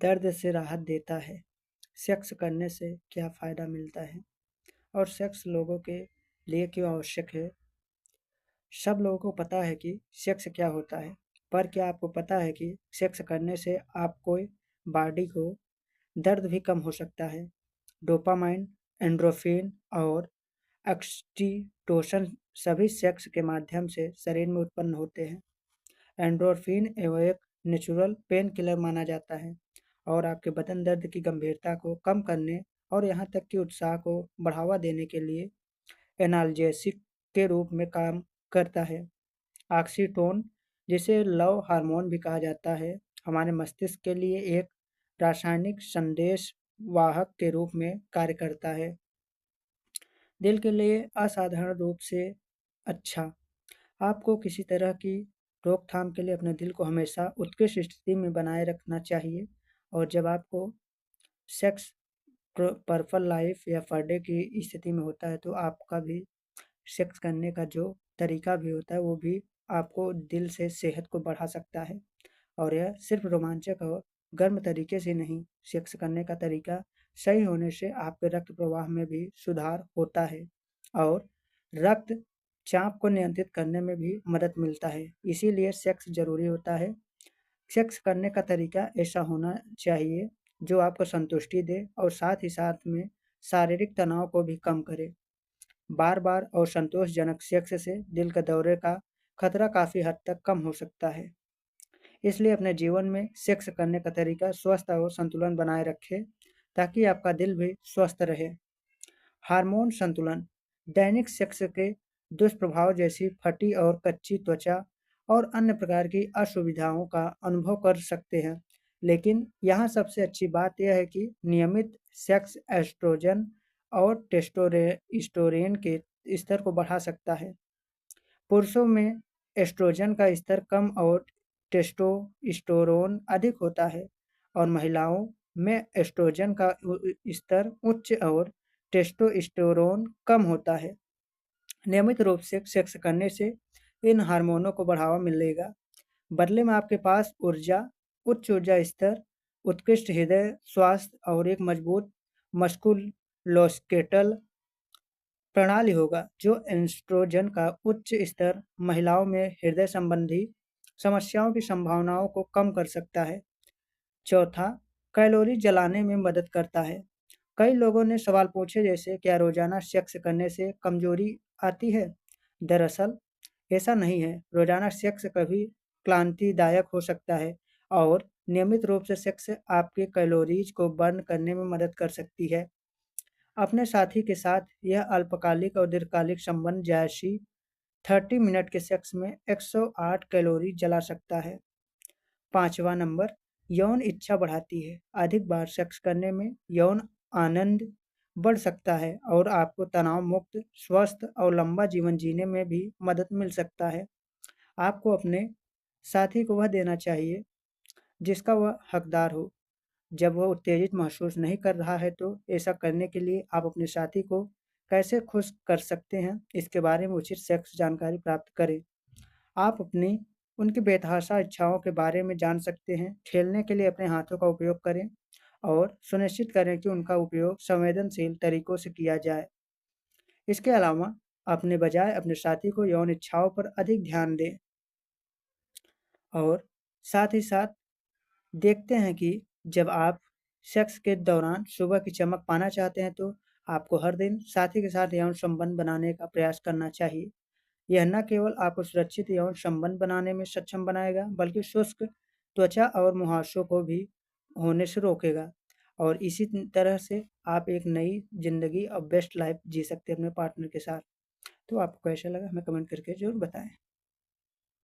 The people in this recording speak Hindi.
दर्द से राहत देता है। सेक्स करने से क्या फ़ायदा मिलता है और सेक्स लोगों के लिए क्यों आवश्यक है? सब लोगों को पता है कि सेक्स क्या होता है, पर क्या आपको पता है कि सेक्स करने से आपको बॉडी को दर्द भी कम हो सकता है? डोपामाइन, एंडोर्फिन और ऑक्सीटोसिन सभी सेक्स के माध्यम से शरीर में उत्पन्न होते हैं। एंडोर्फिन एवं एक नेचुरल पेन किलर माना जाता है और आपके बदन दर्द की गंभीरता को कम करने और यहाँ तक कि उत्साह को बढ़ावा देने के लिए एनाल्जेसिक के रूप में काम करता है। ऑक्सीटोन, जिसे लव हार्मोन भी कहा जाता है, हमारे मस्तिष्क के लिए एक रासायनिक संदेश वाहक के रूप में कार्य करता है। दिल के लिए असाधारण रूप से अच्छा। आपको किसी तरह की रोकथाम के लिए अपने दिल को हमेशा उत्कृष्ट स्थिति में बनाए रखना चाहिए और जब आपको सेक्स पर्पल लाइफ या फरडे की स्थिति में होता है तो आपका भी सेक्स करने का जो तरीका भी होता है वो भी आपको दिल से सेहत को बढ़ा सकता है और यह सिर्फ रोमांचक और गर्म तरीके से नहीं, सेक्स करने का तरीका सही होने से आपके रक्त प्रवाह में भी सुधार होता है और रक्त चाप को नियंत्रित करने में भी मदद मिलता है। इसीलिए सेक्स ज़रूरी होता है। सेक्स करने का तरीका ऐसा होना चाहिए जो आपको संतुष्टि दे और साथ ही साथ में शारीरिक तनाव को भी कम करे। बार-बार और संतोषजनक सेक्स से दिल के दौरे का खतरा काफ़ी हद तक कम हो सकता है। इसलिए अपने जीवन में सेक्स करने का तरीका स्वस्थ और संतुलन बनाए रखें ताकि आपका दिल भी स्वस्थ रहे। हार्मोन संतुलन, दैनिक सेक्स के दुष्प्रभाव जैसी फटी और कच्ची त्वचा और अन्य प्रकार की असुविधाओं का अनुभव कर सकते हैं, लेकिन यहाँ सबसे अच्छी बात यह है कि नियमित सेक्स एस्ट्रोजन और टेस्टोस्टेरोन के स्तर को बढ़ा सकता है। पुरुषों में एस्ट्रोजन का स्तर कम और टेस्टोस्टेरोन अधिक होता है और महिलाओं में एस्ट्रोजन का स्तर उच्च और टेस्टोस्टेरोन कम होता है। नियमित रूप से सेक्स करने से इन हार्मोनों को बढ़ावा मिलेगा। बदले में आपके पास उच्च ऊर्जा स्तर, उत्कृष्ट हृदय स्वास्थ्य और एक मजबूत मस्कुलोस्केलेटल प्रणाली होगा। जो एस्ट्रोजन का उच्च स्तर महिलाओं में हृदय संबंधी समस्याओं की संभावनाओं को कम कर सकता है। चौथा, कैलोरी जलाने में मदद करता है। कई लोगों ने सवाल पूछे जैसे क्या रोजाना सेक्स करने से कमजोरी आती है? दरअसल ऐसा नहीं है। रोजाना सेक्स कभी क्लांतिदायक हो सकता है और नियमित रूप से सेक्स आपके कैलोरीज को बर्न करने में मदद कर सकती है। अपने साथी के साथ यह अल्पकालिक और दीर्घकालिक संबंध जैसी 30 मिनट के सेक्स में 108 कैलोरी जला सकता है। पाँचवा नंबर, यौन इच्छा बढ़ाती है। अधिक बार सेक्स करने में यौन आनंद बढ़ सकता है और आपको तनाव मुक्त, स्वस्थ और लंबा जीवन जीने में भी मदद मिल सकता है। आपको अपने साथी को वह देना चाहिए जिसका वह हकदार हो। जब वह उत्तेजित महसूस नहीं कर रहा है तो ऐसा करने के लिए आप अपने साथी को कैसे खुश कर सकते हैं, इसके बारे में उचित सेक्स जानकारी प्राप्त करें। आप अपनी उनकी बेतहाशा इच्छाओं के बारे में जान सकते हैं। खेलने के लिए अपने हाथों का उपयोग करें और सुनिश्चित करें कि उनका उपयोग संवेदनशील तरीकों से किया जाए। इसके अलावा अपने बजाय अपने साथी को यौन इच्छाओं पर अधिक ध्यान दें और साथ ही साथ देखते हैं कि जब आप सेक्स के दौरान सुबह की चमक पाना चाहते हैं तो आपको हर दिन साथी के साथ यौन संबंध बनाने का प्रयास करना चाहिए। यह न केवल आपको सुरक्षित यौन संबंध बनाने में सक्षम बनाएगा बल्कि शुष्क त्वचा और मुहासों को भी होने से रोकेगा और इसी तरह से आप एक नई जिंदगी और बेस्ट लाइफ जी सकते हैं अपने पार्टनर के साथ। तो आपको कैसा लगा हमें कमेंट करके जरूर बताएं।